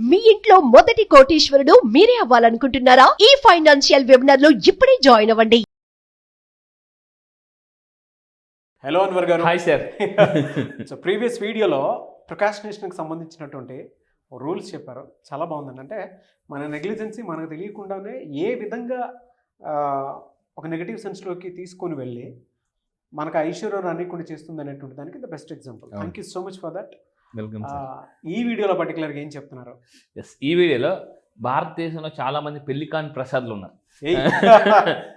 మీ ఇంట్లో మొదటి కోటీశ్వరుడు మీరే అవ్వాలనుకుంటున్నారా? ఈ ఫైనాన్షియల్ వెబినార్ లో ఇప్పుడే జాయిన్ అవ్వండి. హలో అన్వర్ గారు. Hi sir. సో ప్రీవియస్ వీడియోలో ప్రొకాస్టినేషన్కి సంబంధించినటువంటి రూల్స్ చెప్పారు, చాలా బాగుందండి. అంటే మన నెగ్లిజెన్సీ మనకు తెలియకుండానే ఏ విధంగా ఒక నెగిటివ్ సెన్స్లోకి తీసుకొని వెళ్ళి మనకు ఐశ్వర్యం అనేకుండా చేస్తుంది అనేటువంటి దానికి the best example. Thank you so much for that. Welcome sir. ఈ వీడియోలో పర్టికులర్గా ఏం చెప్తున్నారు? ఎస్, ఈ వీడియోలో భారతదేశంలో చాలా మంది పెళ్లి కాని ప్రసాద్లు ఉన్నారు.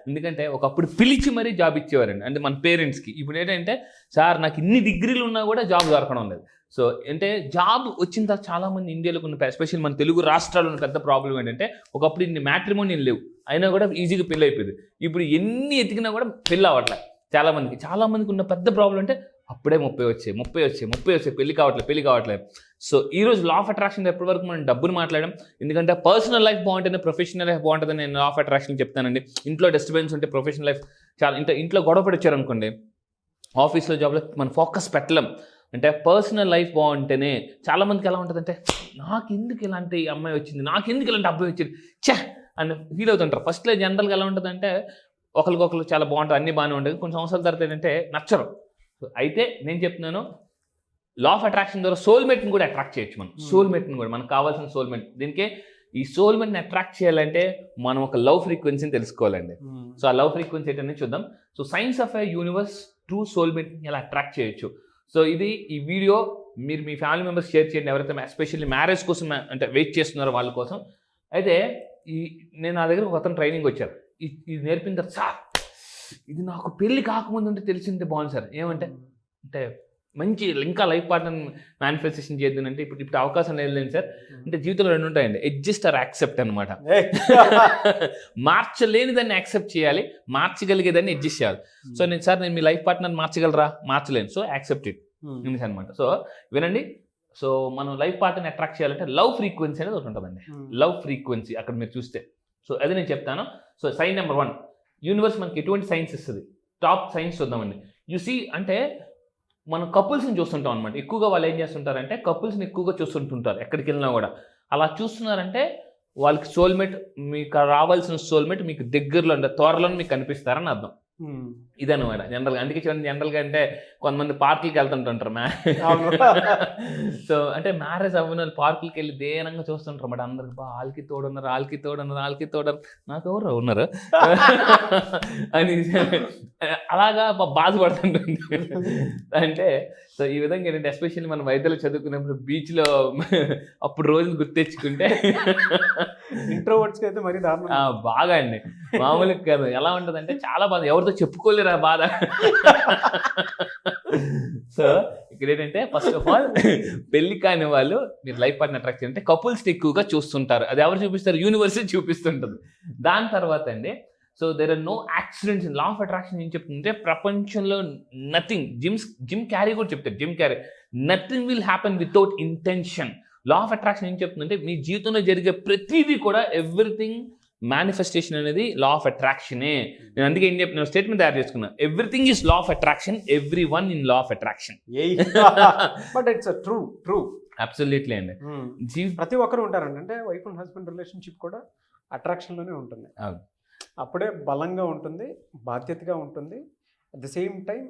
ఎందుకంటే ఒకప్పుడు పిలిచి మరీ జాబ్ ఇచ్చేవారండి, అంటే మన పేరెంట్స్కి. ఇప్పుడు ఏంటంటే సార్ నాకు ఇన్ని డిగ్రీలు ఉన్నా కూడా జాబ్ దొరకడం లేదు. సో అంటే జాబ్ వచ్చిన తర్వాత చాలామంది ఇండియాలో ఉన్న ఎస్పెషల్లీ మన తెలుగు రాష్ట్రాల్లో ఉన్న పెద్ద ప్రాబ్లం ఏంటంటే ఒకప్పుడు ఇన్ని మ్యాట్రిమోనియల్ లేవు, అయినా కూడా ఈజీగా పెళ్ళి అయిపోయింది. ఇప్పుడు ఎన్ని ఎతికినా కూడా పెళ్ళి అవ్వట్లేదు చాలామందికి ఉన్న పెద్ద ప్రాబ్లం అంటే అప్పుడే 30 వచ్చాయి పెళ్లి కావట్లేదు. సో ఈరోజు లా ఆఫ్ అట్రాక్షన్ ఎప్పటి వరకు మనం డబ్బుని మాట్లాడడం, ఎందుకంటే పర్సనల్ లైఫ్ బాగుంటుంది, ప్రొఫెషనల్ లైఫ్ బాగుంటుంది. నేను లా ఆఫ్ అట్రాక్షన్ చెప్తానండి. ఇంట్లో డిస్టర్బెన్స్ ఉంటే ప్రొఫెషనల్ లైఫ్ చాలా ఇంట్లో గొడవ పడి అనుకోండి, ఆఫీస్లో జాబ్లో మన ఫోకస్ పెట్టలేం. అంటే పర్సనల్ లైఫ్ బాగుంటేనే చాలామందికి ఎలా ఉంటుందంటే నాకు ఎందుకు ఇలాంటి అమ్మాయి వచ్చింది, నాకు ఎందుకు ఇలాంటి అబ్బాయి వచ్చింది అని ఫీల్ అవుతుంటారు. ఫస్ట్లో జనరల్గా ఎలా ఉంటుందంటే ఒకరికొకరు చాలా బాగుంటుంది, అన్నీ బాగానే ఉంటుంది. కొన్ని సంవత్సరాల తర్వాత ఏంటంటే నచ్చరు. అయితే నేను చెప్తున్నాను, లా ఆఫ్ అట్రాక్షన్ ద్వారా సోల్మేట్ని కూడా అట్రాక్ట్ చేయొచ్చు. మనం సోల్మేట్ని కూడా, మనకు కావాల్సిన సోల్మేట్. దీనికి ఈ సోల్మేట్ని అట్రాక్ట్ చేయాలంటే మనం ఒక లవ్ ఫ్రీక్వెన్సీని తెలుసుకోవాలండి. సో ఆ లవ్ ఫ్రీక్వెన్సీ ఏంటనేది చూద్దాం. So science of a universe true సోల్మేట్ని ఎలా అట్రాక్ట్ చేయొచ్చు. సో ఈ వీడియో మీరు మీ ఫ్యామిలీ మెంబర్స్ షేర్ చేయండి, ఎవరైతే ఎస్పెషల్లీ మ్యారేజ్ కోసం అంటే వెయిట్ చేస్తున్నారో వాళ్ళ కోసం. అయితే నేను నా దగ్గర ఒక అతను ట్రైనింగ్ వచ్చారు. ఇది నేర్పిన తర్వాత సార్ ఇది నాకు పెళ్ళి కాకముందు ఉంటే తెలిసిందే బాగుంది సార్. ఏమంటే అంటే మంచి ఇంకా లైఫ్ పార్ట్నర్ మేనిఫెస్టేషన్ చేద్దాం అంటే ఇప్పుడు అవకాశం లేదు సార్. అంటే జీవితంలో 2 ఉంటాయండి, అడ్జస్ట్ ఆర్ యాక్సెప్ట్ అనమాట. మార్చలేని దాన్ని యాక్సెప్ట్ చేయాలి, మార్చగలిగేదాన్ని అడ్జస్ట్ చేయాలి. సో నేను మీ లైఫ్ పార్ట్నర్ మార్చగలరా? మార్చలేను, సో యాక్సెప్ట్ ఇట్ అనమాట. సో వినండి. సో మనం లైఫ్ పార్ట్నర్ని అట్రాక్ట్ చేయాలంటే లవ్ ఫ్రీక్వెన్సీ అనేది ఒకటి ఉంటుందండి. లవ్ ఫ్రీక్వెన్సీ అక్కడ మీరు చూస్తే, సో అది నేను చెప్తాను. సో సైన్ నెంబర్ 1, యూనివర్స్ మనకి ఎటువంటి సైన్స్ ఇస్తుంది, టాప్ సైన్స్ చూద్దామండి. సి అంటే మనం కపుల్స్ని చూస్తుంటాం అనమాట. ఎక్కువగా వాళ్ళు ఏం చేస్తుంటారంటే కపుల్స్ని ఎక్కువగా చూస్తుంటుంటారు ఎక్కడికి వెళ్ళినా కూడా. అలా చూస్తున్నారంటే వాళ్ళకి సోల్మేట్, మీకు రావాల్సిన సోల్మేట్ మీకు దగ్గరలో అంటే త్వరలో మీకు కనిపిస్తారని అర్థం. ఇదనమాట జనరల్గా. అందుకే చూడండి, జనరల్గా అంటే కొంతమంది పార్కులకి వెళ్తుంటుంటారు సో అంటే మ్యారేజ్ అవ్వని వాళ్ళు పార్కులకి వెళ్ళి దేనంగా చూస్తుంటారు అన్నమాట. అందరికి వాళ్ళకి తోడున్నారు నాకు ఎవరు ఉన్నారు అని అలాగా బాధపడుతుంటుంది. అంటే సో ఈ విధంగా ఏంటంటే ఎస్పెషల్లీ మనం వైద్యులు చదువుకున్నప్పుడు బీచ్లో అప్పుడు రోజులు గుర్తెచ్చుకుంటే ఇంట్రోవర్ట్స్కి అయితే మరి బాగా అండి, మామూలుగా కాదు. ఎలా ఉంటుంది అంటే చాలా బాధ, ఎవరితో చెప్పుకోలేరు ఆ బాధ. సో ఇక్కడ ఏంటంటే ఫస్ట్ ఆఫ్ ఆల్ పెళ్లి కాని వాళ్ళు మీరు లైఫ్ పార్ట్నర్ అట్రాక్ట్ చేయాలంటే కపుల్స్ని ఎక్కువగా చూస్తుంటారు. అది ఎవరు చూపిస్తారు? యూనివర్సే చూపిస్తుంటుంది. దాని తర్వాత అండి so there are no accidents. Law of attraction ఏం చెప్తుంటే ప్రపంచంలో నథింగ్, జిమ్ క్యారీ కూడా చెప్తారు, nothing will happen without intention. Law of attraction ఏం చెప్తుందంటే మీ జీవితంలో జరిగే ప్రతిదీ కూడా ఎవ్రీథింగ్ మేనిఫెస్టేషన్ అనేది లా ఆఫ్ అట్రాక్షనే. నేను అందుకే ఏం చెప్పిన స్టేట్మెంట్ తయారు చేసుకున్నా, everything is law of attraction, every one in law of attraction. But it's true absolutely అండి. ప్రతి ఒక్కరు ఉంటారండి. అంటే వైఫ్ అండ్ హస్బెండ్ రిలేషన్షిప్ కూడా అట్రాక్షన్లోనే ఉంటుంది. అప్పుడే బలంగా ఉంటుంది, బాధ్యతగా ఉంటుంది. అట్ ద సేమ్ టైం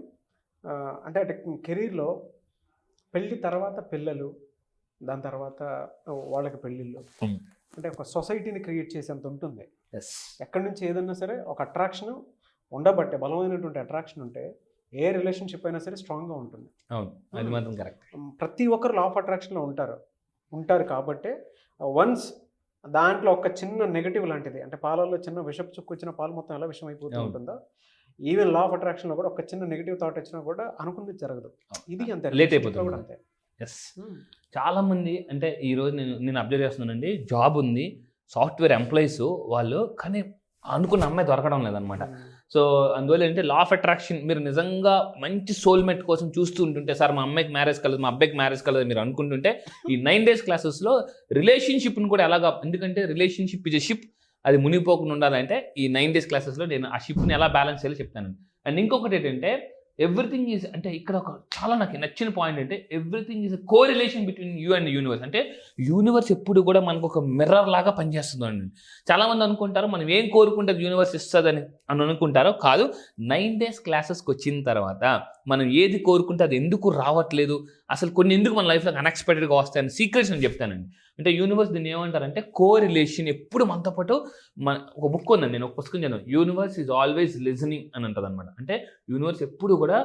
అంటే కెరీర్లో పెళ్ళి తర్వాత పిల్లలు, దాని తర్వాత వాళ్ళకి పెళ్ళిళ్ళు, అంటే ఒక సొసైటీని క్రియేట్ చేసేంత ఉంటుంది. ఎక్కడి నుంచి ఏదన్నా సరే ఒక అట్రాక్షన్ ఉండబట్టే, బలమైనటువంటి అట్రాక్షన్ ఉంటే ఏ రిలేషన్షిప్ అయినా సరే స్ట్రాంగ్గా ఉంటుంది. అది మాత్రం కరెక్ట్. ప్రతి ఒక్కరు లా ఆఫ్ అట్రాక్షన్లో ఉంటారు కాబట్టి వన్స్ దాంట్లో ఒక చిన్న నెగటివ్ లాంటిది, అంటే పాలల్లో చిన్న విషపు చుక్కు వచ్చిన పాలు మొత్తం ఎలా విషం అయిపోతూ ఉంటుందో, ఈవెన్ లా ఆఫ్ అట్రాక్షన్లో కూడా ఒక చిన్న నెగిటివ్ థాట్ వచ్చినా కూడా అనుకున్నది జరగదు. ఇది అంతే, లేట్ అయిపోతుంది కూడా అంతే. ఎస్, చాలామంది అంటే ఈరోజు నేను అబ్జర్వ్ చేస్తున్నానండి, జాబ్ ఉంది, సాఫ్ట్వేర్ ఎంప్లాయీస్ వాళ్ళు, కానీ అనుకున్న అమ్మాయి దొరకడం లేదనమాట. సో అందువల్ల ఏంటంటే లా ఆఫ్ అట్రాక్షన్ మీరు నిజంగా మంచి సోల్మేట్ కోసం చూస్తూ ఉంటుంటే, సార్ మా అమ్మాయికి మ్యారేజ్ కలదు, మా అబ్బాయికి మ్యారేజ్ కలదు మీరు అనుకుంటుంటే, ఈ 9 days క్లాసెస్లో రిలేషన్షిప్ని కూడా ఎలాగా, ఎందుకంటే రిలేషన్షిప్ ఇస్ ఎ షిప్, అది మునిగిపోకుండా ఉండాలంటే ఈ 9 days క్లాసెస్లో నేను ఆ షిప్ని ఎలా బ్యాలెన్స్ చేయాలో చెప్తాను. అండ్ ఇంకొకటి ఏంటంటే ఎవ్రీథింగ్ ఈజ్ అంటే ఇక్కడ ఒక చాలా నాకు నచ్చిన పాయింట్ అంటే everything is co relation between you and universe. అంటే యూనివర్స్ ఎప్పుడు కూడా మనకు ఒక మిర్రర్ లాగా పనిచేస్తుంది అండి. చాలామంది అనుకుంటారు మనం ఏం కోరుకుంటే యూనివర్స్ ఇస్తుందని అనుకుంటారో, కాదు. 9 days క్లాసెస్కి వచ్చిన తర్వాత మనం ఏది కోరుకుంటే అది ఎందుకు రావట్లేదు, అసలు కొన్ని ఎందుకు మన లైఫ్లో అన్ఎక్స్పెక్టెడ్గా వస్తాయని సీక్రెట్స్ అని చెప్తానండి. అంటే యూనివర్స్ దీన్ని ఏమంటారంటే కో రిలేషన్. ఎప్పుడు మనతో పాటు ఒక బుక్ ఉందండి, నేను ఒక పుస్తకం చదివాను, యూనివర్స్ ఈజ్ ఆల్వేస్ లిజనింగ్ అని ఉంటుంది అనమాట. అంటే యూనివర్స్ ఎప్పుడు కూడా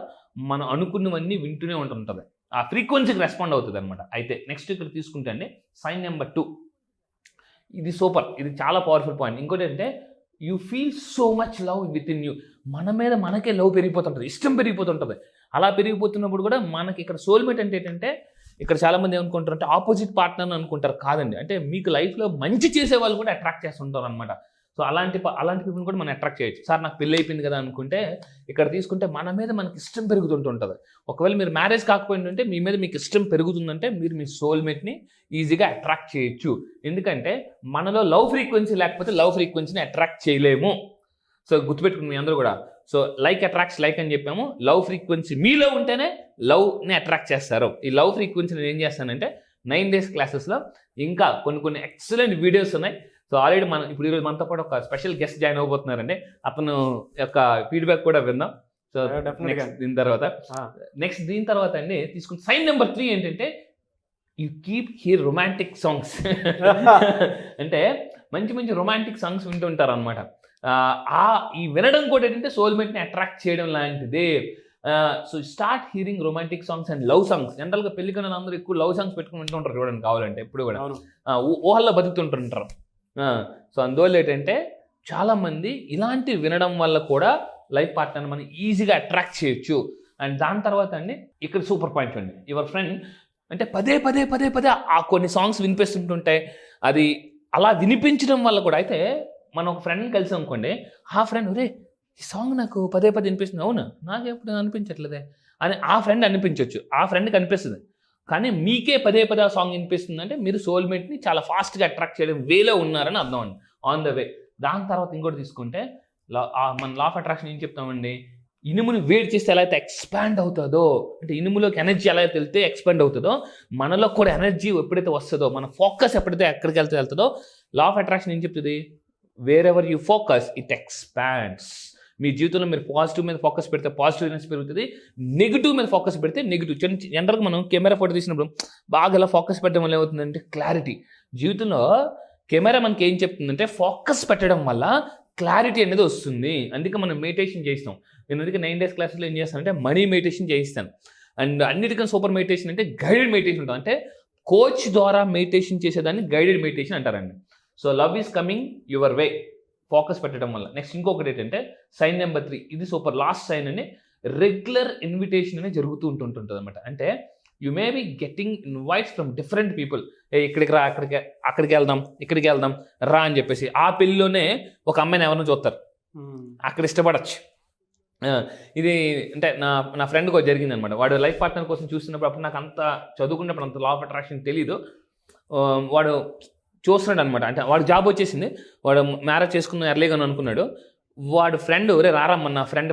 మనం అనుకున్నవన్నీ వింటూనే ఉంటుంటుంది, ఆ ఫ్రీక్వెన్సీకి రెస్పాండ్ అవుతుంది అనమాట. అయితే నెక్స్ట్ ఇక్కడ తీసుకుంటే అండి సైన్ నెంబర్ 2, ఇది సూపర్, ఇది చాలా పవర్ఫుల్ పాయింట్. ఇంకోటి అంటే you feel so much love with in you. మన మీద మనకే లవ్ పెరిగిపోతుంటుంది, ఇష్టం పెరిగిపోతుంటుంది. అలా పెరిగిపోతున్నప్పుడు కూడా మనకి ఇక్కడ సోల్మేట్ అంటే ఏంటంటే, ఇక్కడ చాలామంది ఏమనుకుంటారు అంటే ఆపోజిట్ పార్ట్నర్ అనుకుంటారు, కాదండి. అంటే మీకు లైఫ్లో మంచి చేసే వాళ్ళు కూడా అట్రాక్ట్ చేస్తుంటారు అనమాట. సో అలాంటి పీపుల్ని కూడా మనం అట్రాక్ట్ చేయొచ్చు. సార్ నాకు పెళ్ళి అయిపోయింది కదా అనుకుంటే ఇక్కడ తీసుకుంటే మన మీద మనకి ఇష్టం పెరుగుతుంటుంది. ఒకవేళ మీరు మ్యారేజ్ కాకపోయిందంటే మీ మీద మీకు ఇష్టం పెరుగుతుందంటే మీరు మీ సోల్మేట్ని ఈజీగా అట్రాక్ట్ చేయొచ్చు. ఎందుకంటే మనలో లవ్ ఫ్రీక్వెన్సీ లేకపోతే లవ్ ఫ్రీక్వెన్సీని అట్రాక్ట్ చేయలేము. సో గుర్తుపెట్టుకుని మీ అందరూ కూడా, సో లైక్ అట్రాక్ట్స్ లైక్ అని చెప్పాము. లవ్ ఫ్రీక్వెన్సీ మీలో ఉంటేనే లవ్ని అట్రాక్ట్ చేస్తారు. ఈ లవ్ ఫ్రీక్వెన్సీని ఏం చేస్తానంటే 9 days క్లాసెస్లో ఇంకా కొన్ని ఎక్సలెంట్ వీడియోస్ ఉన్నాయి. సో ఆల్రెడీ ఇప్పుడు ఈరోజు మనతో పాటు ఒక స్పెషల్ గెస్ట్ జాయిన్ అవబోతున్నారండి. అతను యొక్క ఫీడ్బ్యాక్ కూడా విందాం. సో నెక్స్ట్ దీని తర్వాత అండి తీసుకుని సైన్ నెంబర్ 3 ఏంటంటే you keep here romantic songs. అంటే మంచి రొమాంటిక్ సాంగ్స్ వింటుంటారు అనమాట. ఈ వినడం కూడా ఏంటంటే సోల్మేట్ని అట్రాక్ట్ చేయడం లాంటిదే. So start hearing romantic songs and love songs. జనరల్గా పెళ్లికైన అందరూ ఎక్కువ లవ్ సాంగ్స్ పెట్టుకుని వింటుంటారు చూడండి, కావాలంటే ఎప్పుడు కూడా ఊహల్లో బతుకుతుంటుంటారు. సో అందువల్ల ఏంటంటే చాలామంది ఇలాంటి వినడం వల్ల కూడా లైఫ్ పార్ట్నర్ మనం ఈజీగా అట్రాక్ట్ చేయొచ్చు. అండ్ దాని తర్వాత అండి ఇక్కడ సూపర్ పాయింట్ అండి, యువర్ ఫ్రెండ్ అంటే పదే ఆ కొన్ని సాంగ్స్ వినిపిస్తుంటుంటాయి. అది అలా వినిపించడం వల్ల కూడా, అయితే మనం ఒక ఫ్రెండ్ని కలిసి అనుకోండి, ఆ ఫ్రెండ్ ఒరే ఈ సాంగ్ నాకు పదే వినిపిస్తుంది, అవునా నాకు ఎప్పుడు అనిపించట్లేదే అని ఆ ఫ్రెండ్ అనిపించవచ్చు, ఆ ఫ్రెండ్కి అనిపిస్తుంది. కానీ మీకే పదే ఆ సాంగ్ వినిపిస్తుంది అంటే మీరు సోల్మేట్ని చాలా ఫాస్ట్గా అట్రాక్ట్ చేయడం వేలో ఉన్నారని అర్థం అండి, ఆన్ ద వే. దాని తర్వాత ఇంకోటి తీసుకుంటే మన లా ఆఫ్ అట్రాక్షన్ ఏం చెప్తామండి, ఇనుముని వేడి చేస్తే ఎలా అయితే ఎక్స్పాండ్ అవుతుందో, అంటే ఇనుములోకి ఎనర్జీ ఎలా అయితే వెళ్తే ఎక్స్పాండ్ అవుతుందో, మనలో కూడా ఎనర్జీ ఎప్పుడైతే వస్తుందో, మన ఫోకస్ ఎప్పుడైతే ఎక్కడికి వెళ్తుందో, లా ఆఫ్ అట్రాక్షన్ ఏం చెప్తుంది, wherever you focus it expands. మీ జీవితంలో మీరు పాజిటివ్ మీద ఫోకస్ పెడితే పాజిటివ్నెస్ పెరుగుతుంది, నెగిటివ్ మీద ఫోకస్ పెడితే నెగిటివ్. జనరల్గా మనం కెమెరా ఫోటో తీసినప్పుడు బాగా ఇలా ఫోకస్ పెట్టడం వల్ల ఏమవుతుందంటే క్లారిటీ. జీవితంలో కెమెరా మనకి ఏం చెప్తుందంటే ఫోకస్ పెట్టడం వల్ల క్లారిటీ అనేది వస్తుంది. అందుకే మనం మెడిటేషన్ చేస్తాం. నేను అందుకే 9 days క్లాసెస్లో ఏం చేస్తానంటే మనీ మెడిటేషన్ చేయిస్తాను. అండ్ అన్నిటికన్నా సూపర్ మెడిటేషన్ అంటే గైడెడ్ మెడిటేషన్ ఉంటుంది. అంటే కోచ్ ద్వారా మెడిటేషన్ చేసేదాన్ని గైడెడ్ మెడిటేషన్ అంటారండి. So love is coming your way, focus పెట్టడం వల్ల. నెక్స్ట్ ఇంకొకటి ఏంటంటే సైన్ నెంబర్ 3, ఇది సూపర్ లాస్ట్ సైన్ అని, రెగ్యులర్ ఇన్విటేషన్ అనేది జరుగుతూ ఉంటుంటుంది అనమాట. అంటే you may be getting invites from different people. ఇక్కడికి రా, అక్కడికి వెళ్దాం, ఇక్కడికి వెళ్దాం రా అని చెప్పేసి. ఆ పెళ్ళిలోనే ఒక అమ్మాయిని ఎవరినో చూస్తారు, అక్కడ ఇష్టపడచ్చు. ఇది అంటే నా ఫ్రెండ్కి ఒక జరిగింది అనమాట. వాడు లైఫ్ పార్ట్నర్ కోసం చూస్తున్నప్పుడు, అప్పుడు నాకు అంత చదువుకున్నప్పుడు అంత లా ఆఫ్ అట్రాక్షన్ తెలీదు. వాడు చూస్తున్నాడు అనమాట. అంటే వాడు జాబ్ వచ్చేసింది, వాడు మ్యారేజ్ చేసుకున్న ఎర్లీగా అనుకున్నాడు. వాడు ఫ్రెండ్ ఒరే రారమ్మ నా ఫ్రెండ్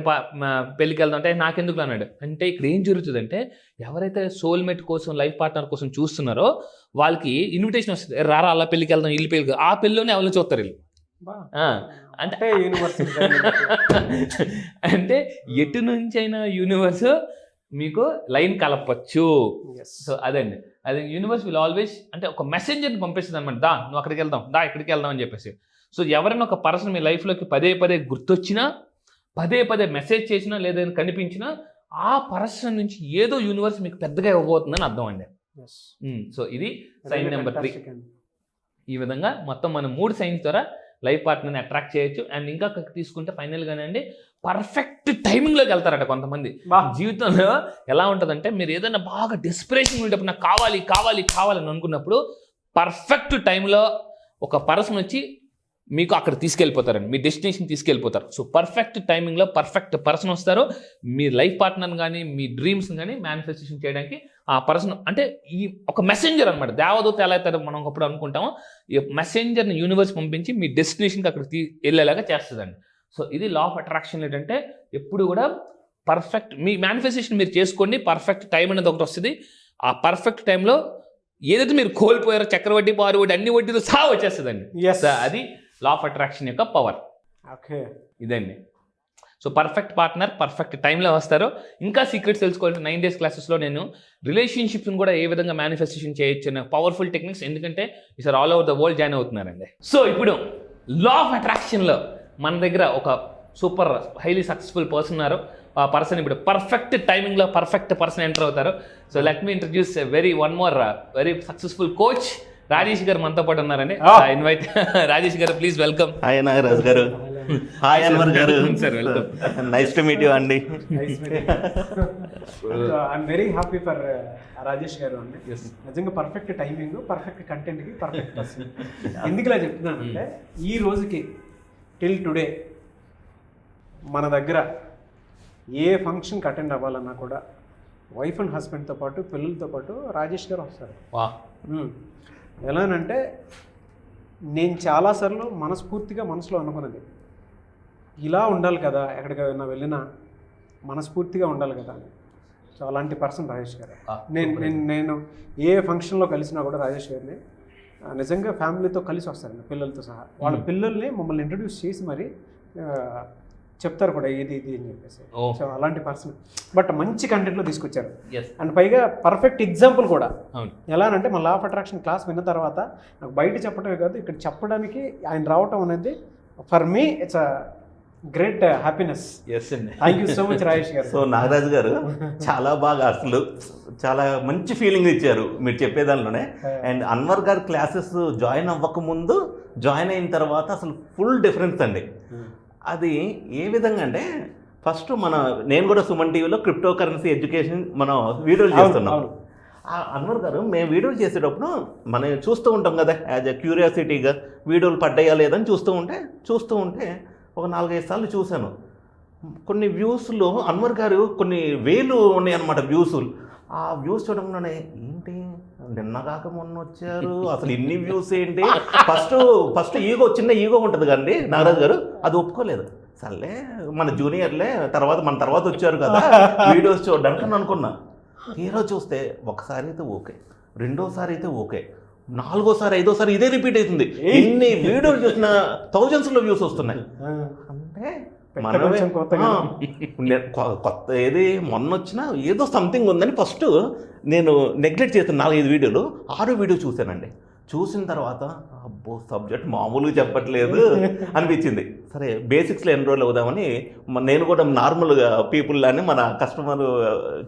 పెళ్ళికి వెళ్దాం అంటే నాకెందుకు అన్నాడు. అంటే ఇక్కడ ఏం జరుగుతుందంటే ఎవరైతే సోల్మేట్ కోసం లైఫ్ పార్ట్నర్ కోసం చూస్తున్నారో వాళ్ళకి ఇన్విటేషన్ వస్తుంది, రారా అలా పెళ్ళికి వెళ్దాం, ఇల్లు పెళ్ళికి. ఆ పెళ్ళిలోనే ఎవరిని చూస్తారు వీళ్ళు. అంటే అంటే ఎటు నుంచి అయినా యూనివర్స్ మీకు లైన్ కలపచ్చు. సో అదండి, అది యూనివర్స్ విల్ ఆల్వేస్ అంటే ఒక మెసెంజర్ని పంపిస్తుంది అనమాట. దా నువ్వు అక్కడికి వెళ్దాం, దా ఇక్కడికి వెళ్దాం అని చెప్పేసి. సో ఎవరైనా ఒక పర్సన్ మీ లైఫ్లోకి పదే గుర్తొచ్చినా, పదే మెసేజ్ చేసినా, లేదని కనిపించినా, ఆ పర్సన్ నుంచి ఏదో యూనివర్స్ మీకు పెద్దగా ఇవ్వబోతుందని అర్థం అండి. సో ఇది సైన్ నెంబర్ 3. ఈ విధంగా మొత్తం మనం 3 సైన్స్ ద్వారా లైఫ్ పార్ట్నర్ని అట్రాక్ట్ చేయొచ్చు. అండ్ ఇంకా తీసుకుంటే ఫైనల్గానే అండి పర్ఫెక్ట్ టైమింగ్లోకి వెళ్తారట కొంతమంది. జీవితంలో ఎలా ఉంటుందంటే మీరు ఏదైనా బాగా డెస్పిరేషన్ ఉండేటప్పుడు నాకు కావాలి అని అనుకున్నప్పుడు పర్ఫెక్ట్ టైంలో ఒక పర్సన్ వచ్చి మీకు అక్కడ తీసుకెళ్ళిపోతారండి, మీ డెస్టినేషన్ తీసుకెళ్ళిపోతారు. సో పర్ఫెక్ట్ టైమింగ్లో పర్ఫెక్ట్ పర్సన్ వస్తారు. మీ లైఫ్ పార్ట్నర్ని కానీ మీ డ్రీమ్స్ని కానీ మేనిఫెస్టేషన్ చేయడానికి ఆ పర్సన్ అంటే ఈ ఒక మెసెంజర్ అనమాట. దేవదూత ఎలా అయితే మనం ఒకప్పుడు అనుకుంటామో, ఈ మెసెంజర్ని యూనివర్స్ పంపించి మీ డెస్టినేషన్కి అక్కడికి వెళ్ళేలాగా చేస్తుందండి. సో ఇది లా ఆఫ్ అట్రాక్షన్ ఏంటంటే ఎప్పుడు కూడా పర్ఫెక్ట్ మీ మేనిఫెస్టేషన్ మీరు చేసుకోండి, పర్ఫెక్ట్ టైం అనేది ఒకటి వస్తుంది. ఆ పర్ఫెక్ట్ టైంలో ఏదైతే మీరు కోల్పోయారో చక్రవడ్డీ, బారు వడ్డీ, అన్ని వడ్డీతో సహా వచ్చేస్తుందండి. Yes. అది లా ఆఫ్ అట్రాక్షన్ యొక్క పవర్. ఓకే, ఇదండి. సో పర్ఫెక్ట్ పార్ట్నర్ పర్ఫెక్ట్ టైంలో వస్తారు. ఇంకా సీక్రెట్స్ తెలుసుకోవాలంటే 9 days క్లాసెస్లో నేను రిలేషన్షిప్ని కూడా ఏ విధంగా మేనిఫెస్టేషన్ చేయొచ్చు అనే పవర్ఫుల్ టెక్నిక్స్, ఎందుకంటే ఈసారి all over the world join అవుతున్నారండి. సో ఇప్పుడు లా ఆఫ్ అట్రాక్షన్లో మన దగ్గర ఒక సూపర్ హైలీ సక్సెస్ఫుల్ పర్సన్ ఉన్నారు. ఆ పర్సన్ ఇప్పుడు పర్ఫెక్ట్ టైమింగ్లో పర్ఫెక్ట్ పర్సన్ ఎంటర్ అవుతారు. So let me introduce one more very successful coach Rajesh గారు మనతో పాటు ఉన్నారండి. ఇన్వైట్ రాజేష్ గారు, ప్లీజ్ వెల్కమ్. హాయ్ నాగరాజ్ గారు. హాయ్ అన్వర్ గారు. Sir welcome. Nice to meet you అండి. I'm very happy for Rajesh గారు అండి. నిజంగా పర్ఫెక్ట్ టైమింగ్, పర్ఫెక్ట్ కంటెంట్కి పర్ఫెక్ట్ పర్సన్. ఎందుకు ఇలా చెప్తున్నానంటే ఈ రోజుకి టిల్ టుడే మన దగ్గర ఏ ఫంక్షన్కి అటెండ్ అవ్వాలన్నా కూడా వైఫ్ అండ్ హస్బెండ్తో పాటు పిల్లలతో పాటు రాజేష్ గారు వస్తారు. ఎలానంటే నేను చాలాసార్లు మనస్ఫూర్తిగా మనసులో అనుకున్నది, ఇలా ఉండాలి కదా, ఎక్కడికైనా వెళ్ళినా మనస్ఫూర్తిగా ఉండాలి కదా అని. సో అలాంటి పర్సన్ రాజేష్ గారు. నేను ఏ ఫంక్షన్లో కలిసినా కూడా రాజేష్ గారిని నిజంగా ఫ్యామిలీతో కలిసి వస్తారండి, పిల్లలతో సహా. వాళ్ళ పిల్లల్ని మమ్మల్ని ఇంట్రడ్యూస్ చేసి మరి చెప్తారు కూడా ఇది అని చెప్పేసి. సో అలాంటి పర్సన్, బట్ మంచి కంటెంట్లో తీసుకొచ్చారు. అండ్ పైగా పర్ఫెక్ట్ ఎగ్జాంపుల్ కూడా. ఎలానంటే మన లా ఆఫ్ అట్రాక్షన్ క్లాస్ విన్న తర్వాత నాకు బయట చెప్పడమే కాదు, ఇక్కడ చెప్పడానికి ఆయన రావటం అనేది for me it's a great happiness. Thank you so much Rajesh గారు. సో నాగరాజ్ గారు చాలా బాగా అసలు చాలా మంచి ఫీలింగ్ ఇచ్చారు మీరు చెప్పేదానిలోనే. అండ్ అన్వర్ గారు క్లాసెస్ జాయిన్ అవ్వక ముందు, జాయిన్ అయిన తర్వాత అసలు ఫుల్ డిఫరెన్స్ అండి. అది ఏ విధంగా అంటే ఫస్ట్ నేను కూడా సుమన్ టీవీలో క్రిప్టో కరెన్సీ ఎడ్యుకేషన్ మనం వీడియోలు చేస్తున్నాం. అన్వర్ గారు మేము వీడియోలు చేసేటప్పుడు మనం చూస్తూ ఉంటాం కదా, యాజ్ ఎ క్యూరియాసిటీగా వీడియోలు పడ్డాయా లేదని చూస్తూ ఉంటే ఒక 4-5 సార్లు చూశాను. కొన్ని వ్యూస్లో అన్వర్ గారు కొన్ని వేలు ఉన్నాయన్నమాట వ్యూస్. ఆ వ్యూస్ చూడంగానే ఏంటి నిన్న కాక మొన్న వచ్చారు, అసలు ఇన్ని వ్యూస్ ఏంటి. ఫస్ట్ చిన్న ఈగో ఉంటుంది కదండి నాగరాజ్ గారు, అది ఒప్పుకోలేదు. సర్లే మన జూనియర్లే మన తర్వాత వచ్చారు కదా వీడియోస్ చూడడానికి అని అనుకున్నా. ఈరోజు చూస్తే ఒకసారి అయితే ఓకే, రెండోసారి అయితే ఓకే, 4వ సారి 5వ సారి ఇదే రిపీట్ అవుతుంది. ఎన్ని వీడియోలు చూసినా థౌజండ్స్లో వ్యూస్ వస్తున్నాయి. అంటే కొత్త ఏది మొన్న వచ్చినా ఏదో సంథింగ్ ఉందని ఫస్ట్ నేను నెగ్లెక్ట్ చేస్తాను. 4-5 వీడియోలు 6వ వీడియో చూశానండి. చూసిన తర్వాత అబ్బో సబ్జెక్ట్ మామూలుగా చెప్పట్లేదు అనిపించింది. సరే బేసిక్స్లో ఎన్రోల్ అవుదామని నేను కూడా నార్మల్గా పీపుల్ లానే మన కస్టమర్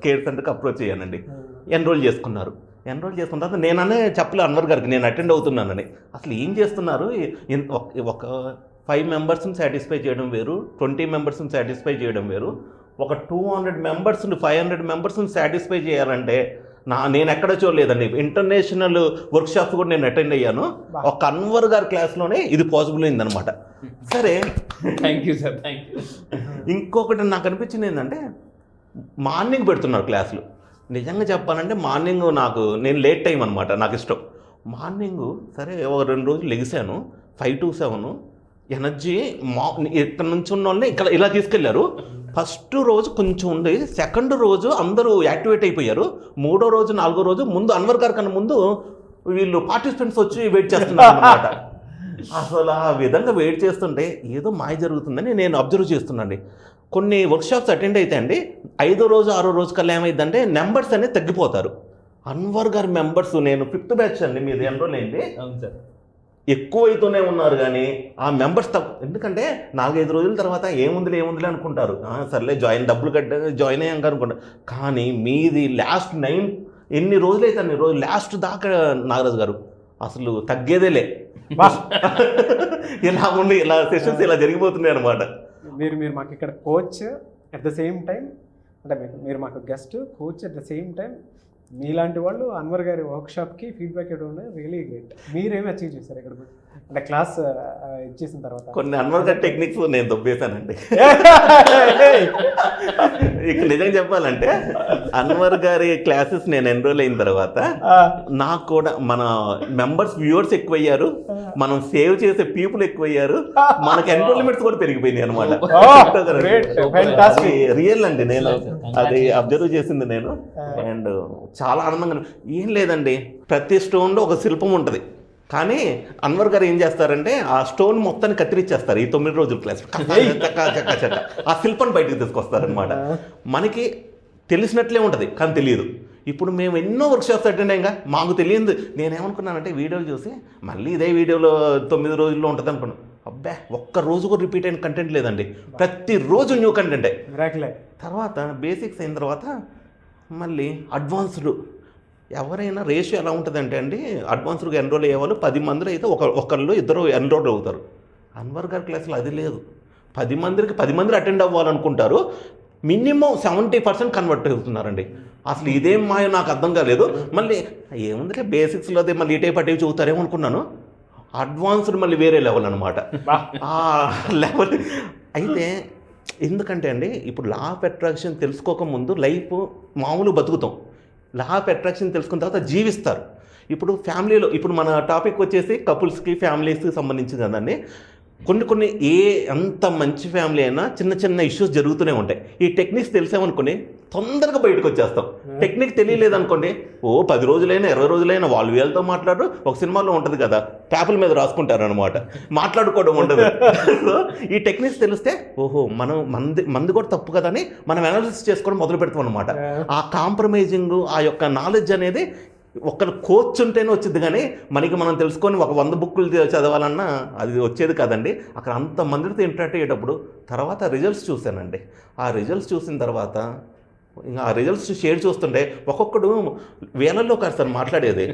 కేర్ సెంటర్కి అప్రోచ్ అయ్యానండి. ఎన్రోల్ చేసుకున్న తర్వాత నేననే చెప్పలే అన్వర్ గారికి నేను అటెండ్ అవుతున్నానని. అసలు ఏం చేస్తున్నారు, ఒక 5 మెంబర్స్ని సాటిస్ఫై చేయడం వేరు, 20 మెంబర్స్ని సాటిస్ఫై చేయడం వేరు. ఒక 200 మెంబర్స్ని 500 మెంబర్స్ని సాటిస్ఫై చేయాలంటే నేను ఎక్కడ చూడలేదండి. ఇంటర్నేషనల్ వర్క్షాప్స్ కూడా నేను అటెండ్ అయ్యాను. ఒక అన్వర్ గారి క్లాస్లోనే ఇది పాసిబుల్ అయిందనమాట. సరే thank you sir, thank you. ఇంకొకటి నాకు అనిపించింది ఏంటంటే మార్నింగ్ పెడుతున్నారు క్లాసులు. నిజంగా చెప్పాలంటే మార్నింగ్ నేను లేట్ టైం అనమాట, నాకు ఇష్టం మార్నింగ్. సరే ఒక 2 రోజులు లెగిసాను, 5 to 7 ఎనర్జీ ఇక్కడ నుంచి ఉన్న వాళ్ళని ఇక్కడ ఇలా తీసుకెళ్లారు. ఫస్ట్ రోజు కొంచెం ఉండి, సెకండ్ రోజు అందరూ యాక్టివేట్ అయిపోయారు. 3వ రోజు 4వ రోజు ముందు అన్వర్ గారి కన్నా ముందు వీళ్ళు పార్టిసిపెంట్స్ వచ్చి వెయిట్ చేస్తున్నారు అనమాట. అసలు ఆ విధంగా వెయిట్ చేస్తుంటే ఏదో మాయ జరుగుతుందని నేను అబ్జర్వ్ చేస్తున్నాండి. కొన్ని వర్క్షాప్స్ అటెండ్ అయితే అండి 5వ రోజు 6వ రోజు కల్లా ఏమైందంటే నెంబర్స్ అనేది తగ్గిపోతారు. అన్వర్ గారి మెంబర్స్, నేను 5th బ్యాచ్ అండి, మీది ఎన్రోల్ అయింది, ఎక్కువైతూనే ఉన్నారు. కానీ ఆ మెంబర్స్ ఎందుకంటే 4-5 రోజుల తర్వాత ఏముందిలే అనుకుంటారు. సర్లే డబ్బులు జాయిన్ అయ్యాక అనుకుంటారు. కానీ మీది లాస్ట్ 9 ఎన్ని రోజులైతే అన్ని రోజులు లాస్ట్ దాకా నాగరాజు గారు అసలు తగ్గేదేలే. ఇలా సెషన్స్ ఇలా జరిగిపోతున్నాయి అనమాట. మీరు మాకు ఇక్కడ coach at the same time, అంటే మీరు మాకు guest coach at the same time. మీలాంటి వాళ్ళు అన్వర్ గారి వర్క్షాప్కి ఫీడ్బ్యాక్ ఇవ్వడం రియలీ గ్రేట్. మీరేమి అచీవ్ చేశారు ఇక్కడ అంటే క్లాస్ ఇచ్చేసిన తర్వాత? కొన్ని అన్వర్ గారి టెక్నిక్స్ నేను దొబ్బేశానండి. ఇక నిజంగా చెప్పాలంటే అన్వర్ గారి క్లాసెస్ నేను ఎన్రోల్ అయిన తర్వాత నాకు కూడా మన మెంబర్స్ వ్యూవర్స్ ఎక్కువయ్యారు, మనం సేవ్ చేసే పీపుల్ ఎక్కువయ్యారు, మనకి ఎన్రోల్మెంట్స్ కూడా పెరిగిపోయినాయి అనమాట. రియల్ అండి, నేను అది అబ్జర్వ్ చేసింది నేను. అండ్ చాలా ఆనందంగా, ఏం లేదండి, ప్రతి స్టోన్లో ఒక శిల్పం ఉంటుంది. కానీ అన్వర్ గారు ఏం చేస్తారంటే ఆ స్టోన్ మొత్తాన్ని కత్తిరించేస్తారు ఈ 9 రోజుల క్లాస్. ఆ శిల్పాన్ని బయటకు తీసుకొస్తారనమాట. మనకి తెలిసినట్లే ఉంటుంది కానీ తెలియదు. ఇప్పుడు మేము ఎన్నో వర్క్షాప్స్ అటెండ్ అయ్యాక మాకు తెలియదు. నేనేమనుకున్నానంటే వీడియోలు చూసి మళ్ళీ ఇదే వీడియోలో 9 రోజుల్లో ఉంటుంది అనుకున్నాను. అబ్బా, ఒక్క రోజు కూడా రిపీట్ అయిన కంటెంట్ లేదండి, ప్రతిరోజు న్యూ కంటెంటే. తర్వాత బేసిక్స్ అయిన తర్వాత మళ్ళీ అడ్వాన్స్డ్. ఎవరైనా రేషియో ఎలా ఉంటుందంటే అండి, అడ్వాన్స్డ్గా ఎన్రోల్ అయ్యేవాళ్ళు 10 మందిలో అయితే ఒకళ్ళు ఇద్దరు ఎన్రోల్ అవుతారు. అన్వర్ గారి క్లాసులో అది లేదు. 10 మందికి 10 మంది అటెండ్ అవ్వాలనుకుంటారు, మినిమం 70% కన్వర్ట్ అవుతున్నారండి. అసలు ఇదేం మాయ నాకు అర్థం కాలేదు. మళ్ళీ ఏముందంటే బేసిక్స్లో అదే మళ్ళీ ఈ టైప్ అటేవి చదువుతారేమో అనుకున్నాను. అడ్వాన్స్డ్ మళ్ళీ వేరే లెవెల్ అనమాట. ఆ లెవెల్ అయితే ఎందుకంటే అండి, ఇప్పుడు లా ఆఫ్ అట్రాక్షన్ తెలుసుకోకముందు లైఫ్ మామూలు బతుకుతాం. లా ఆఫ్ అట్రాక్షన్ తెలుసుకున్న తర్వాత జీవిస్తారు. ఇప్పుడు ఫ్యామిలీలో, ఇప్పుడు మన టాపిక్ వచ్చేసి కపుల్స్కి ఫ్యామిలీస్కి సంబంధించింది కదండి. కొన్ని ఎంత మంచి ఫ్యామిలీ అయినా చిన్న చిన్న ఇష్యూస్ జరుగుతూనే ఉంటాయి. ఈ టెక్నిక్స్ తెలిసామనుకోండి తొందరగా బయటకు వచ్చేస్తాం. టెక్నిక్ తెలియలేదనుకోండి, 10 రోజులైనా 20 రోజులైనా వాళ్ళు వీళ్ళతో మాట్లాడు. ఒక సినిమాలో ఉంటుంది కదా, ట్యాపుల మీద రాసుకుంటారు అనమాట, మాట్లాడుకోవడం ఉండదు. సో ఈ టెక్నిక్స్ తెలిస్తే ఓహో మనం మంది కూడా తప్పు కదా అని మనం అనాలిసిస్ చేసుకోవడం మొదలు పెడతాం అనమాట. ఆ కాంప్రమైజింగ్, ఆ యొక్క నాలెడ్జ్ అనేది ఒక్కరు కోచ్ ఉంటేనే వచ్చింది, కానీ మనకి మనం తెలుసుకొని ఒక 100 బుక్కులు చదవాలన్నా అది వచ్చేది కాదండి. అక్కడ అంతమందితో ఇంటరాక్ట్ అయ్యేటప్పుడు తర్వాత రిజల్ట్స్ చూశానండి. ఆ రిజల్ట్స్ చూసిన తర్వాత ఇంకా ఆ రిజల్ట్స్ షేర్ చూస్తుంటే ఒక్కొక్కడు వేలల్లో కాదు సార్ మాట్లాడేది.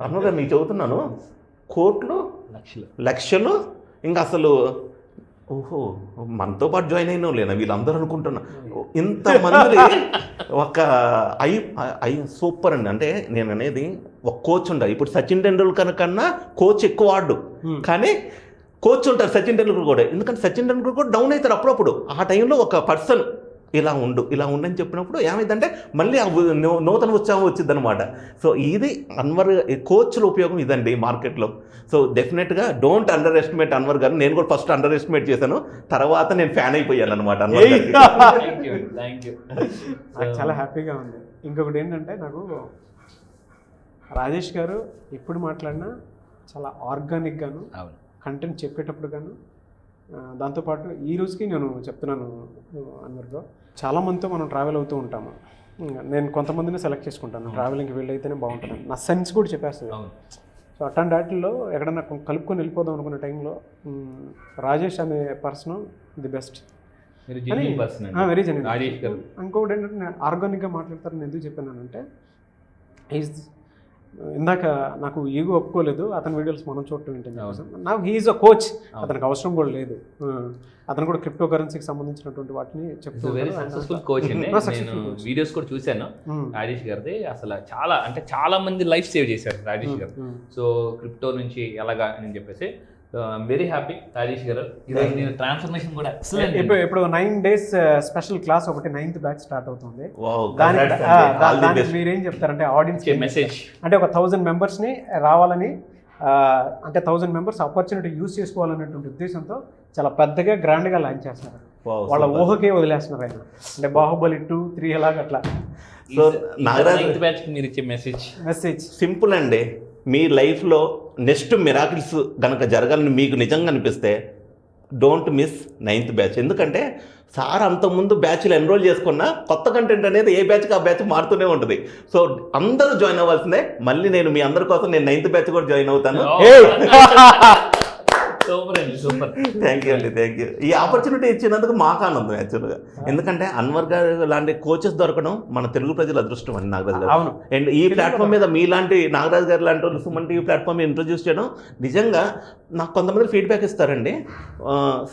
అమ్మగా నీకు చెబుతున్నాను, కోట్లు లక్షలు. ఇంకా అసలు ఓహో మనతో పాటు జాయిన్ అయిన లేనా వీళ్ళందరూ అనుకుంటున్నా. ఇంతమంది ఒక ఐ సూపర్ అండి. అంటే నేను అనేది ఒక కోచ్ ఉండాలి. ఇప్పుడు సచిన్ టెండూల్కర్ కన్నా కోచ్ ఎక్కువ ఆడు, కానీ కోచ్ ఉంటారు సచిన్ టెండూల్కర్ కూడా. ఎందుకంటే సచిన్ టెండూల్కర్ కూడా డౌన్ అవుతారు అప్పుడప్పుడు. ఆ టైంలో ఒక పర్సన్ ఇలా ఉండని చెప్పినప్పుడు ఏమైందంటే మళ్ళీ నూతన ఉత్సాహం వచ్చింది అనమాట. సో ఇది అన్వర్ కోచ్ల ఉపయోగం ఇదండి మార్కెట్లో. సో డెఫినెట్గా డోంట్ అండర్ ఎస్టిమేట్ అన్వర్ గారు. నేను కూడా ఫస్ట్ అండర్ ఎస్టిమేట్ చేశాను, తర్వాత నేను ఫ్యాన్ అయిపోయాను అనమాట అన్వర్ గారికి. నాకు చాలా హ్యాపీగా ఉంది. ఇంకొకటి ఏంటంటే, నాకు రాజేష్ గారు ఎప్పుడు మాట్లాడినా చాలా ఆర్గానిక్గాను కంటెంట్ చెప్పేటప్పుడు గాను, దాంతోపాటు ఈ రోజుకి నేను చెప్తున్నాను అన్వర్గా, చాలామందితో మనం ట్రావెల్ అవుతూ ఉంటాము. నేను కొంతమందిని సెలెక్ట్ చేసుకుంటాను, ట్రావెలింగ్కి వెళ్ళైతేనే బాగుంటుంది. నా సెన్స్ కూడా చెప్పేస్తుంది. సో అట్లాంటి వాటిల్లో ఎక్కడన్నా కలుపుకొని వెళ్ళిపోదాం అనుకునే టైంలో రాజేష్ అనే person the best, very genuine. ఇంకొకటి ఏంటంటే, నేను ఆర్గానిక్గా మాట్లాడతారని ఎందుకు చెప్పానంటే, ఇందాక నాకు ఈగో ఒప్పుకోలేదు అతని వీడియోస్ మనం చూడటం ఏంటంటే, నాకు హీఈస్ అ కోచ్, అతనికి అవసరం కూడా లేదు. అతను కూడా క్రిప్టో కరెన్సీకి సంబంధించినటువంటి వాటిని చెప్తూ సక్సెస్ఫుల్ కోచ్. వీడియోస్ కూడా చూశాను రాజేష్ గారిది. అసలు చాలా మంది లైఫ్ సేవ్ చేశారు రాజేష్ గారు. సో క్రిప్టో నుంచి ఎలాగా అని చెప్పేసి వెరీ హ్యాపీ రాజేష్ గారు. ట్రాన్స్ఫర్మేషన్ కూడా ఇప్పుడు 9 days స్పెషల్ క్లాస్ ఒకటి 9th బ్యాచ్ స్టార్ట్ అవుతుంది. దానికి మీరేం చెప్తారంటే ఆడియన్స్ మెసేజ్ అంటే ఒక 1000 మెంబర్స్ని రావాలని, అంటే 1000 మెంబర్స్ ఆపర్చునిటీ యూజ్ చేసుకోవాలనేటువంటి ఉద్దేశంతో చాలా పెద్దగా గ్రాండ్గా లాంచ్ చేస్తున్నారు. వాళ్ళ ఊహకే వదిలేస్తున్నారు ఆయన. అంటే బాహుబలి 2, 3 ఎలాగ అట్లా. సో నాగరాజ్ మీరు ఇచ్చే మెసేజ్ సింపుల్ అండి. మీ లైఫ్లో నెక్స్ట్ మిరాకిల్స్ కనుక జరగాలని మీకు నిజంగా అనిపిస్తే డోంట్ మిస్ 9th బ్యాచ్. ఎందుకంటే సార్ అంతకుముందు బ్యాచ్లు ఎన్రోల్ చేసుకున్న కొత్త కంటెంట్ అనేది ఏ బ్యాచ్కి ఆ బ్యాచ్ మారుతూనే ఉంటుంది. సో అందరూ జాయిన్ అవ్వాల్సిందే. మళ్ళీ నేను మీ అందరి కోసం నేను 9th బ్యాచ్ కూడా జాయిన్ అవుతాను. సూపర్. థ్యాంక్ యూ అండి, థ్యాంక్ యూ. ఈ ఆపర్చునిటీ ఇచ్చినందుకు మాకు ఆనందం యాక్చువల్గా. ఎందుకంటే అన్వర్ గారు లాంటి కోచెస్ దొరకడం మన తెలుగు ప్రజల అదృష్టం అండి నాగరాజ్ గారు. అండ్ ఈ ప్లాట్ఫామ్ మీద మీలాంటి నాగరాజ్ గారు లాంటి వాళ్ళు సుమన్ టీవీ ప్లాట్ఫామ్ మీద ఇంట్రొడ్యూస్ చేయడం నిజంగా నాకు కొంతమంది ఫీడ్బ్యాక్ ఇస్తారండి.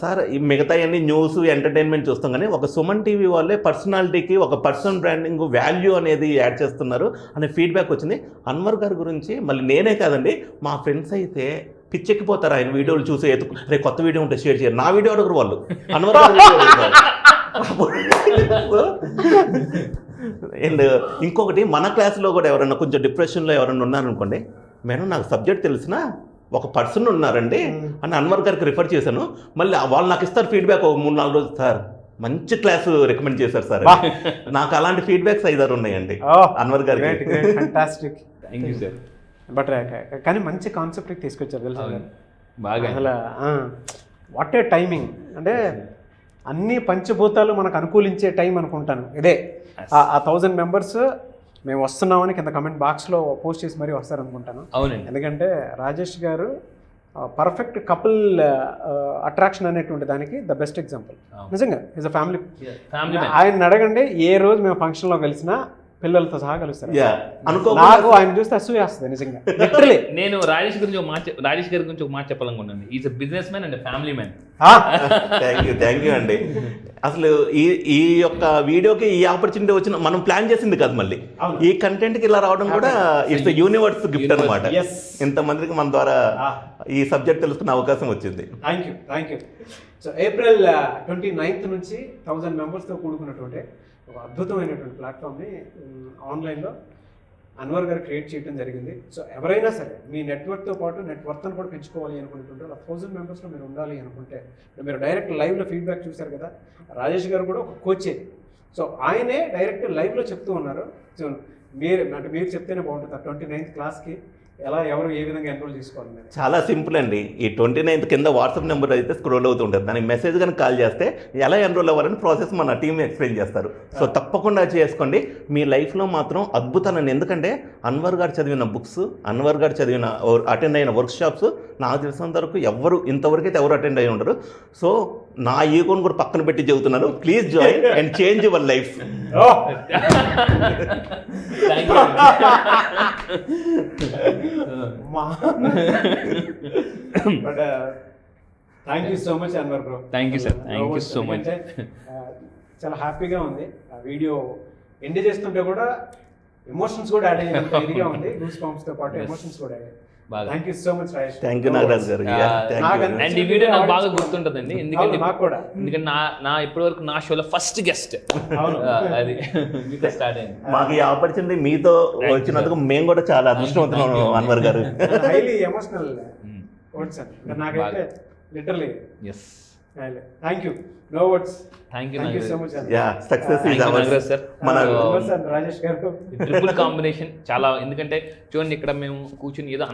సార్ ఈ మిగతా అన్ని న్యూస్ ఎంటర్టైన్మెంట్ చూస్తాం, కానీ ఒక సుమన్ టీవీ వాళ్ళే పర్సనాలిటీకి ఒక పర్సనల్ బ్రాండింగ్ వాల్యూ అనేది యాడ్ చేస్తున్నారు అనే ఫీడ్బ్యాక్ వచ్చింది. అన్వర్ గారి గురించి మళ్ళీ నేనే కాదండి, మా ఫ్రెండ్స్ అయితే పిచ్చెక్కిపోతారు ఆయన వీడియోలు చూసి. రేపు కొత్త వీడియో ఉంటే షేర్ చేయరు, నా వీడియో అడగరు వాళ్ళు, అన్వర్ గారు అండ్ ఇంకొకటి మన క్లాస్లో కూడా ఎవరైనా కొంచెం డిప్రెషన్లో ఎవరైనా ఉన్నారనుకోండి, మేడం నాకు సబ్జెక్ట్ తెలిసిన ఒక పర్సన్ ఉన్నారండి అని అన్వర్ గారికి రిఫర్ చేశాను, మళ్ళీ వాళ్ళు నాకు ఇస్తారు ఫీడ్బ్యాక్ ఒక 3-4 రోజులు, సార్ మంచి క్లాస్ రికమెండ్ చేశారు సార్. నాకు అలాంటి ఫీడ్బ్యాక్స్ 5-6 ఉన్నాయండి అన్వర్ గారికి. Fantastic. Thank you sir. But కానీ మంచి కాన్సెప్ట్కి తీసుకొచ్చారు తెలుసా బాగా. అసలు వాట్ ఏ టైమింగ్ అంటే అన్ని పంచభూతాలు మనకు అనుకూలించే టైం అనుకుంటాను ఇదే. ఆ 1000 మెంబర్స్ మేము వస్తున్నామని కింద కమెంట్ బాక్స్లో పోస్ట్ చేసి మరీ వస్తారనుకుంటాను. అవునండి. ఎందుకంటే రాజేష్ గారు పర్ఫెక్ట్ కపుల్ అట్రాక్షన్ అనేటువంటి దానికి ద బెస్ట్ ఎగ్జాంపుల్. నిజంగా ఈజ్ అ ఫ్యామిలీ. ఆయన అడగండి, ఏ రోజు మేము ఫంక్షన్లో కలిసినా పిల్లలతో సహా కలుస్తారు. నాకు ఆయన చూస్తే అసూయేస్తుంది నిజంగా. నేను రాజేష్ గారి గురించి ఒక మాట చెప్పాలనుకున్నాను. Is a businessman and family man. Thank you అండి. అసలు ఈ యొక్క వీడియోకి ఈ ఆపర్చునిటీ వచ్చిన మనం ప్లాన్ చేసింది కాదు, మళ్ళీ ఈ కంటెంట్కి ఇలా రావడం కూడా ఇట్స్ యూనివర్స్ గిఫ్ట్ అనమాట. ఇంతమందికి మన ద్వారా ఈ సబ్జెక్ట్ తెలుసుకునే అవకాశం వచ్చింది. Thank you. So April 29th నుంచి 1000 మెంబర్స్తో కూడుకున్నటువంటి ఒక అద్భుతమైనటువంటి ప్లాట్ఫామ్ని ఆన్లైన్లో అన్వర్ గారు క్రియేట్ చేయడం జరిగింది. సో ఎవరైనా సరే మీ నెట్వర్క్తో పాటు నెట్వర్క్ను కూడా పెంచుకోవాలి అనుకుంటుంటే 1000 మెంబర్స్లో మీరు ఉండాలి అనుకుంటే, మీరు డైరెక్ట్ లైవ్లో ఫీడ్బ్యాక్ చూశారు కదా, రాజేష్ గారు కూడా ఒక కోచే. సో ఆయనే డైరెక్ట్ లైవ్లో చెప్తూ ఉన్నారు. సో మీరు చెప్తేనే బాగుంటుంది. 29th క్లాస్కి ఎలా ఎవరు ఏ విధంగా ఎన్రోల్ చేసుకోవాలి? చాలా సింపుల్ అండి. ఈ 29th కింద వాట్సాప్ నెంబర్ అయితే స్క్రోల్ అవుతూ ఉంటుంది. దానికి మెసేజ్ కనుక కాల్ చేస్తే ఎలా ఎన్రోల్ అవ్వాలని ప్రాసెస్ మన టీమ్ ఎక్స్ప్లెయిన్ చేస్తారు. సో తప్పకుండా చేసుకోండి. మీ లైఫ్లో మాత్రం అద్భుతాలండి. ఎందుకంటే అన్వర్ గారు చదివిన బుక్స్, అన్వర్ గారు చదివిన అటెండ్ అయిన వర్క్షాప్స్ నాకు తెలిసినంత వరకు ఇంతవరకు అయితే ఎవరు అటెండ్ అయ్యి ఉండరు. సో నా ఈగోని కూడా పక్కన పెట్టి చెబుతున్నాను, please join and change your life. Thank you so much Anwar bro. Thank you sir. Thank you so much. చాలా హ్యాపీగా ఉంది. ఆ వీడియో ఎండ్ చేస్తుంటే కూడా ఎమోషన్స్ కూడా యాడ్ అయ్యేంత ఇదిగా ఉంది. గూస్ బంప్స్ తో పాటు ఎమోషన్స్ కూడా యాడ్ అయ్యాయి. Thank you so much Rajesh. Thank you Nagaraj గారు. అండ్ ఈ వీడియో నాకు బాగా గుర్తుంటుందండి. ఎందుకంటే నా ఇప్పటి వరకు నా షోలో ఫస్ట్ గెస్ట్ అది మీతో స్టార్ట్ అయింది. మాకు ఈ ఆపర్చునిటీ మీతో వచ్చినందుకు మేము కూడా చాలా అదృష్టవంతులం అన్వర్ గారు. హైలీ ఎమోషనల్ వర్డ్స్ అండి నాకైతే literally. Yes, thank you. No words. Thank you so much. Success is ours. మన రాజేష్ గారు ట్రిపుల్ కాంబినేషన్ చాలా. ఎందుకంటే చూడండి, ఇక్కడ మేము కూర్చొని ఏదో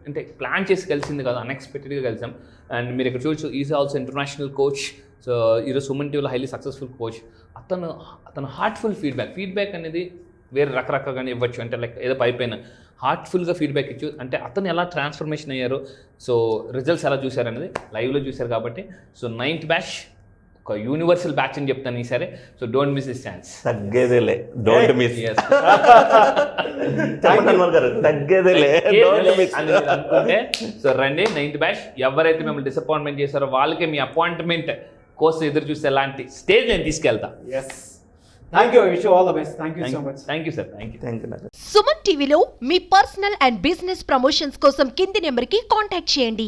అంటే ప్లాన్ చేసి కలిసింది కాదు, అన్ఎక్స్పెక్టెడ్గా కలిసాం. అండ్ మీరు ఇక్కడ చూడొచ్చు, is also international coach. So ఈరోజు సుమన్ టీవీలో హైలీ సక్సెస్ఫుల్ కోచ్. అతను హార్ట్ఫుల్ ఫీడ్బ్యాక్ అనేది వేరే రకరకాలుగానే ఇవ్వచ్చు. అంటే లైక్ ఏదో పైపైన హార్ట్ఫుల్గా ఫీడ్బ్యాక్ ఇచ్చు. అంటే అతను ఎలా ట్రాన్స్ఫర్మేషన్ అయ్యారు, సో రిజల్ట్స్ ఎలా చూశారు అనేది లైవ్లో చూశారు కాబట్టి. సో 9th బ్యాచ్ ఒక యూనివర్సల్ బ్యాచ్ అని చెప్తాను ఈసారి. So don't miss this chance. తగ్గేదేలే, డోంట్ మిస్. తగ్గేదేలే అనుకుంటే సో రండి 9th బ్యాచ్. ఎవరైతే మిమ్మల్ని డిసప్పాయింట్మెంట్ చేశారో వాళ్ళకి మీ అపాయింట్మెంట్ కోసం ఎదురు చూస్తే ఎలాంటి స్టేజ్ నేను తీసుకెళ్తా. Thank you. Wish you all the best. Thank you so much. Thank you sir. Thank you. Suman టీవీలో మీ పర్సనల్ అండ్ బిజినెస్ ప్రమోషన్స్ కోసం కింది నెంబర్కి కాంటాక్ట్ చేయండి.